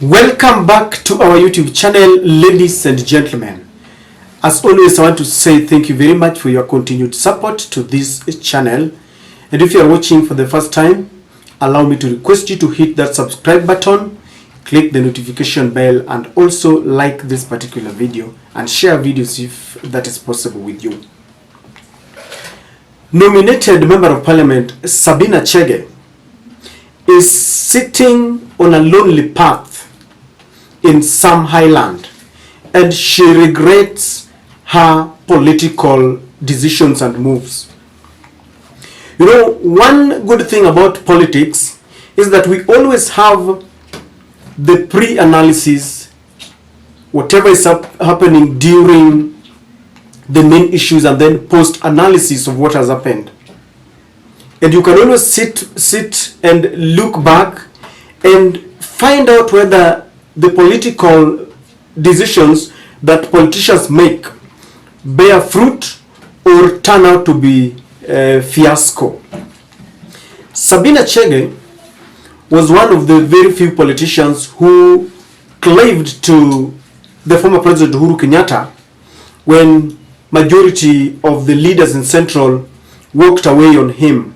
Welcome back to our YouTube channel, ladies and gentlemen. As always, I want to say thank you very much for your continued support to this channel. And if you are watching for the first time, allow me to request you to hit that subscribe button, click the notification bell, and also like this particular video and share videos if that is possible with you. Nominated Member of Parliament Sabina Chege is sitting on a lonely path in some highland, and she regrets her political decisions and moves. You know, one good thing about politics is that we always have the pre-analysis, whatever is happening during the main issues, and then post-analysis of what has happened. And you can always sit and look back and find out whether the political decisions that politicians make bear fruit or turn out to be a fiasco. Sabina Chege was one of the very few politicians who claved to the former President Uhuru Kenyatta when majority of the leaders in Central walked away on him.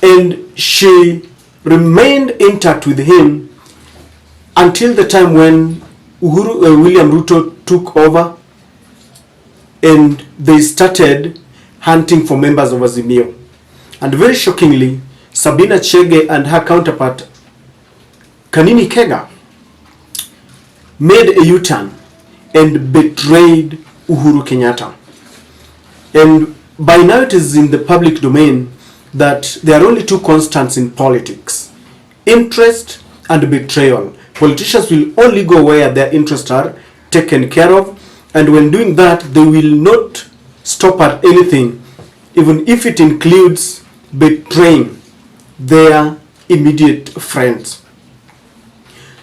And she remained intact with him until the time when William Ruto took over and they started hunting for members of Azimio. And very shockingly, Sabina Chege and her counterpart Kanini made a U-turn and betrayed Uhuru Kenyatta. And by now it is in the public domain that there are only two constants in politics: interest and betrayal. Politicians will only go where their interests are taken care of, and when doing that, they will not stop at anything, even if it includes betraying their immediate friends.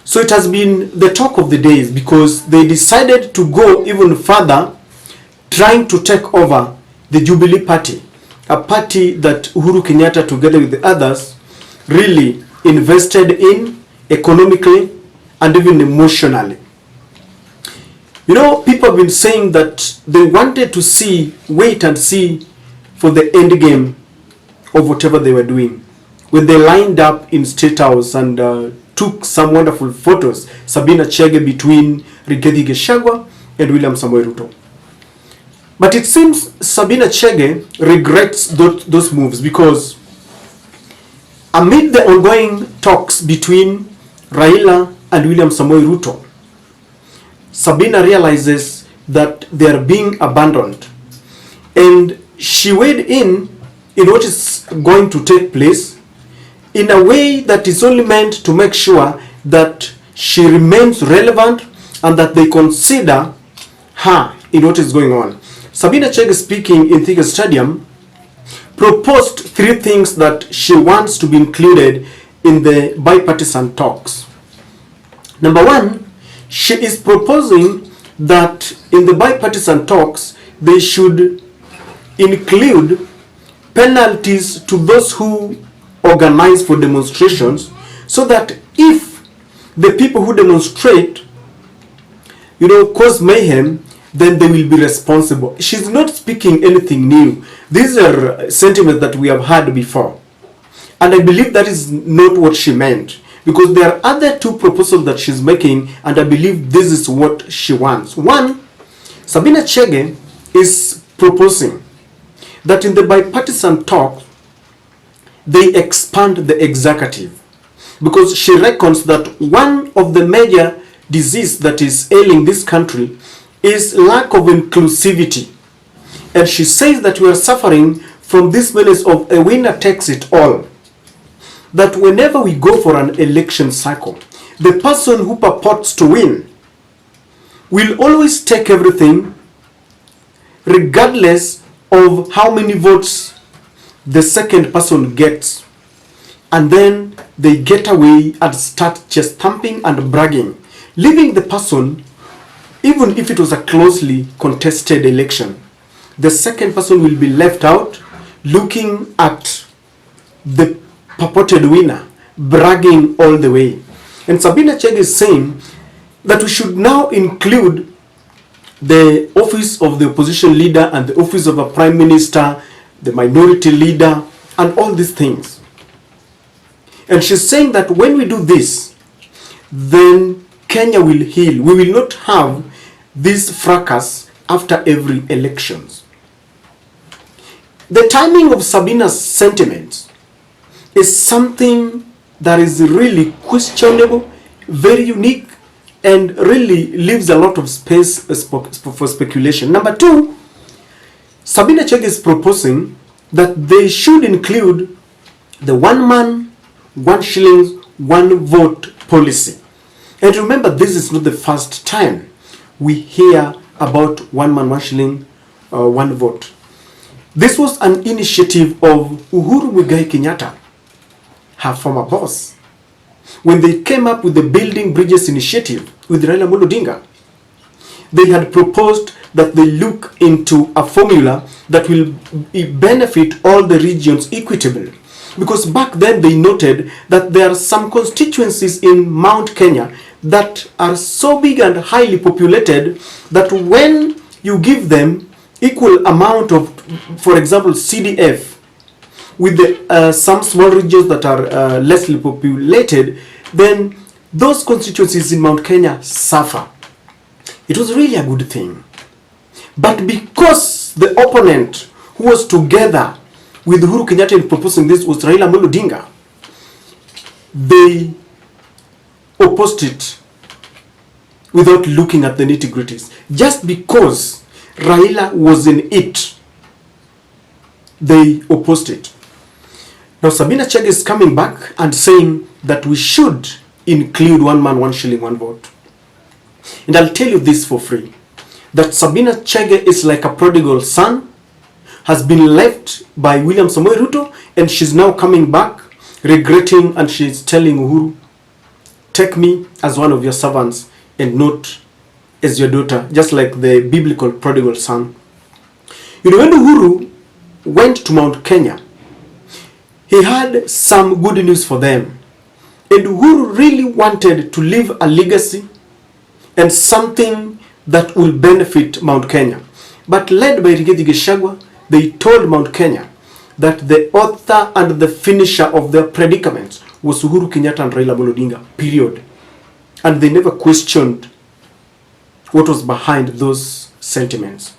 So it has been the talk of the days because they decided to go even further, trying to take over the Jubilee Party, a party that Uhuru Kenyatta, together with the others, really invested in economically and even emotionally. You know, people have been saying that they wanted to wait and see for the end game of whatever they were doing. When they lined up in State House and took some wonderful photos, Sabina Chege between Rigathi Gachagua and William Samoei Ruto. But it seems Sabina Chege regrets those moves because amid the ongoing talks between Raila and William Samoei Ruto, Sabina realizes that they are being abandoned, and she weighed in what is going to take place in a way that is only meant to make sure that she remains relevant and that they consider her in what is going on. Sabina Chege, speaking in Thika Stadium, proposed three things that she wants to be included in the bipartisan talks. Number one, she is proposing that in the bipartisan talks, they should include penalties to those who organize for demonstrations, so that if the people who demonstrate, cause mayhem, then they will be responsible. She's not speaking anything new. These are sentiments that we have heard before. And I believe that is not what she meant, because there are other two proposals that she's making, and I believe this is what she wants. One, Sabina Chege is proposing that in the bipartisan talk, they expand the executive, because she reckons that one of the major diseases that is ailing this country is lack of inclusivity. And she says that we are suffering from this menace of a winner takes it all. That whenever we go for an election cycle, the person who purports to win will always take everything, regardless of how many votes the second person gets. And then they get away and start just thumping and bragging, leaving the person, even if it was a closely contested election, the second person will be left out, looking at the purported winner bragging all the way. And Sabina Chege is saying that we should now include the office of the opposition leader and the office of a prime minister, the minority leader, and all these things. And she's saying that when we do this, then Kenya will heal. We will not have this fracas after every elections. The timing of Sabina's sentiments is something that is really questionable, very unique, and really leaves a lot of space for speculation. Number two, Sabina Chege is proposing that they should include the 1 man, 1 shilling, 1 vote policy. And remember, this is not the first time we hear about 1 man, 1 shilling, 1 vote. This was an initiative of Uhuru Muigai Kenyatta, her former boss, when they came up with the Building Bridges initiative with Raila Amolo Odinga. They had proposed that they look into a formula that will benefit all the regions equitably. Because back then they noted that there are some constituencies in Mount Kenya that are so big and highly populated that when you give them equal amount of, for example, CDF, with the, some small regions that are lessly populated, then those constituencies in Mount Kenya suffer. It was really a good thing. But because the opponent who was together with Uhuru Kenyatta in proposing this was Raila Amolo Odinga, they opposed it without looking at the nitty-gritties. Just because Raila was in it, they opposed it. Now Sabina Chege is coming back and saying that we should include 1 man, 1 shilling, 1 vote. And I'll tell you this for free, that Sabina Chege is like a prodigal son, has been left by William Samoei Ruto, and she's now coming back regretting, and she's telling Uhuru, take me as one of your servants and not as your daughter, just like the biblical prodigal son. You know, when Uhuru went to Mount Kenya, he had some good news for them. And Uhuru really wanted to leave a legacy and something that will benefit Mount Kenya. But led by Rigathi Gachagua, they told Mount Kenya that the author and the finisher of their predicaments was Uhuru Kenyatta and Raila Amolo Odinga, period. And they never questioned what was behind those sentiments.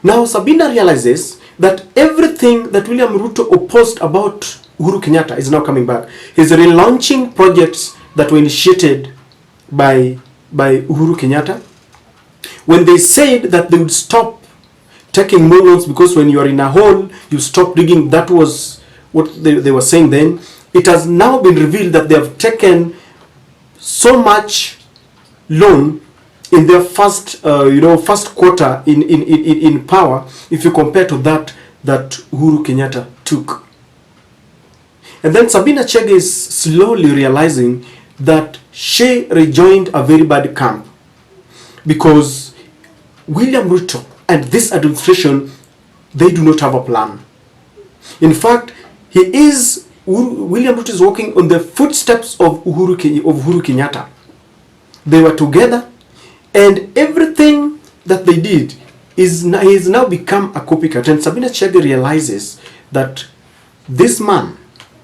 Now Sabina realizes that everything that William Ruto opposed about Uhuru Kenyatta is now coming back. He's relaunching projects that were initiated by Uhuru Kenyatta. When they said that they would stop taking more loans because when you are in a hole, you stop digging, that was what they were saying then. It has now been revealed that they have taken so much loan in their first quarter in power, if you compare to that Uhuru Kenyatta took. And then Sabina Chege is slowly realizing that she rejoined a very bad camp, because William Ruto and this administration, they do not have a plan. In fact, William Ruto is walking on the footsteps of Uhuru Kenyatta. They were together, and everything that they did is now become a copycat. And Sabina Chege realizes that this man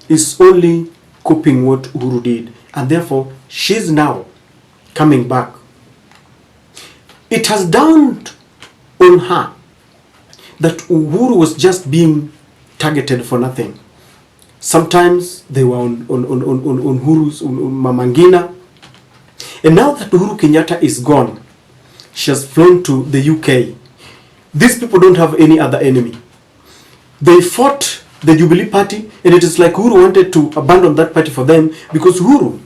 is only copying what Uhuru did, and therefore she's now coming back. It has dawned on her that Uhuru was just being targeted for nothing. Sometimes they were on Uhuru's Mama Ngina. And now that Uhuru Kenyatta is gone, she has flown to the UK. These people don't have any other enemy. They fought the Jubilee Party, and it is like Uhuru wanted to abandon that party for them, because Uhuru,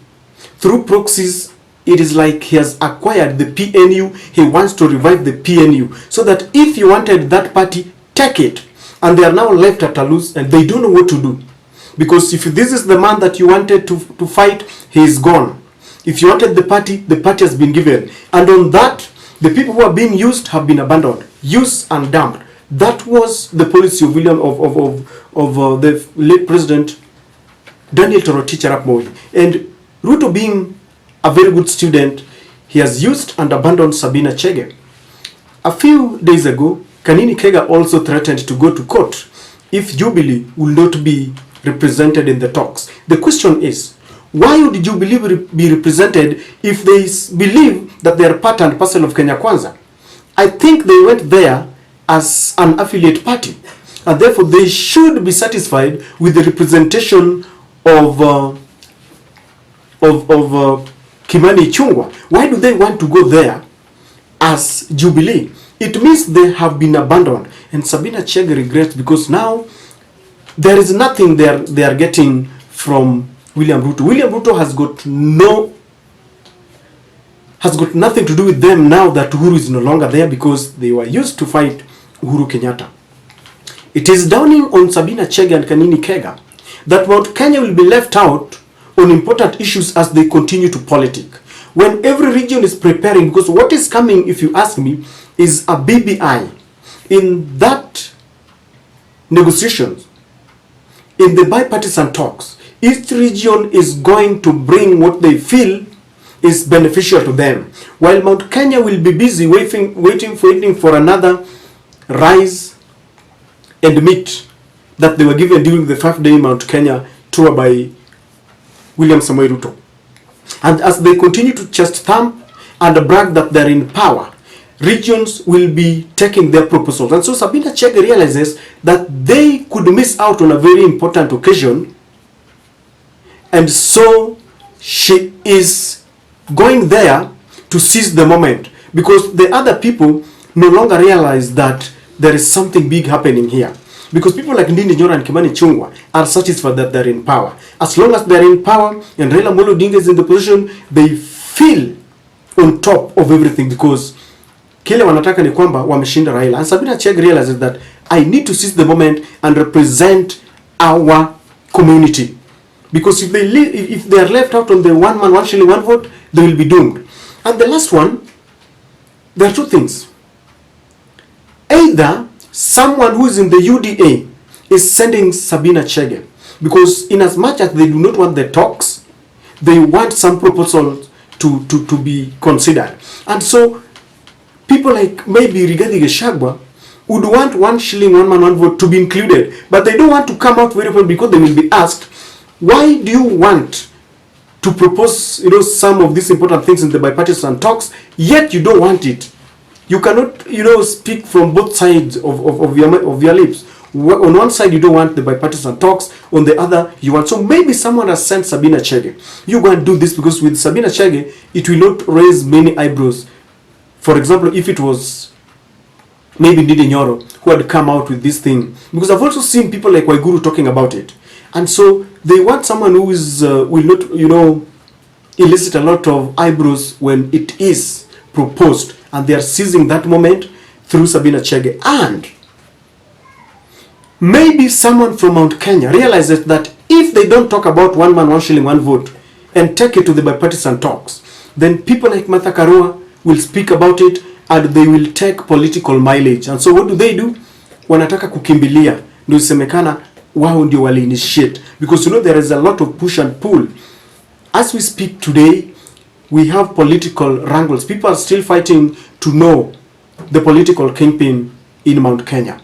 through proxies, it is like he has acquired the PNU. He wants to revive the PNU, so that if you wanted that party, take it. And they are now left at a loose, and they don't know what to do. Because if this is the man that you wanted to fight, he is gone. If you wanted the party has been given. And on that, the people who are being used have been abandoned, used and dumped. That was the policy of the late President Daniel Toroitich arap Moi. And Ruto being a very good student, he has used and abandoned Sabina Chege. A few days ago, Kanini Kega also threatened to go to court if Jubilee will not be represented in the talks. The question is, why would Jubilee be represented if they believe that they are part and parcel of Kenya Kwanza? I think they went there as an affiliate party, and therefore they should be satisfied with the representation of Kimani Ichung'wah. Why do they want to go there as Jubilee? It means they have been abandoned, and Sabina Chege regrets because now there is nothing they are getting from William Ruto. William Ruto has got nothing to do with them now that Uhuru is no longer there, because they were used to fight Uhuru Kenyatta. It is dawning on Sabina Chege and Kanini Kega that Mount Kenya will be left out on important issues as they continue to politic. When every region is preparing, because what is coming, if you ask me, is a BBI. In that negotiations, in the bipartisan talks, each region is going to bring what they feel is beneficial to them, while Mount Kenya will be busy waiting for another rice and meat that they were given during the 5-day Mount Kenya tour by William Samoei Ruto. And as they continue to chest thump and brag that they're in power, regions will be taking their proposals. And so Sabina Chege realizes that they could miss out on a very important occasion, and so she is going there to seize the moment, because the other people no longer realize that there is something big happening here. Because people like Ndindi Nyoro and Kimani Ichung'wah are satisfied that they're in power. As long as they're in power and Raila Amolo Odinga is in the position, they feel on top of everything, because kile wanataka ni kwamba wameshinda Raila. And Sabina Chege realizes that I need to seize the moment and represent our community. Because if they are left out on the one man, one shilling, one vote, they will be doomed. And the last one, there are two things. Either someone who is in the UDA is sending Sabina Chege, because in as much as they do not want the talks, they want some proposals to be considered. And so people like maybe Rigathi Gachagua would want 1 shilling, 1 man, 1 vote to be included, but they don't want to come out very often because they will be asked, why do you want to propose, some of these important things in the bipartisan talks, yet you don't want it? You cannot, speak from both sides of your lips. On one side, you don't want the bipartisan talks. On the other, you want. So maybe someone has sent Sabina Chege. You go and do this, because with Sabina Chege, it will not raise many eyebrows. For example, if it was maybe Ndindi Nyoro who had come out with this thing, because I've also seen people like Waiguru talking about it, and so they want someone who is will not, elicit a lot of eyebrows when it is proposed, and they are seizing that moment through Sabina Chege. And maybe someone from Mount Kenya realizes that if they don't talk about 1 man, 1 shilling, 1 vote and take it to the bipartisan talks, then people like Martha Karua will speak about it and they will take political mileage. And so what do? Wanataka kukimbilia, ndio isemekana wao ndio wali initiate, because there is a lot of push and pull. As we speak today, we have political wrangles. People are still fighting to know the political kingpin in Mount Kenya.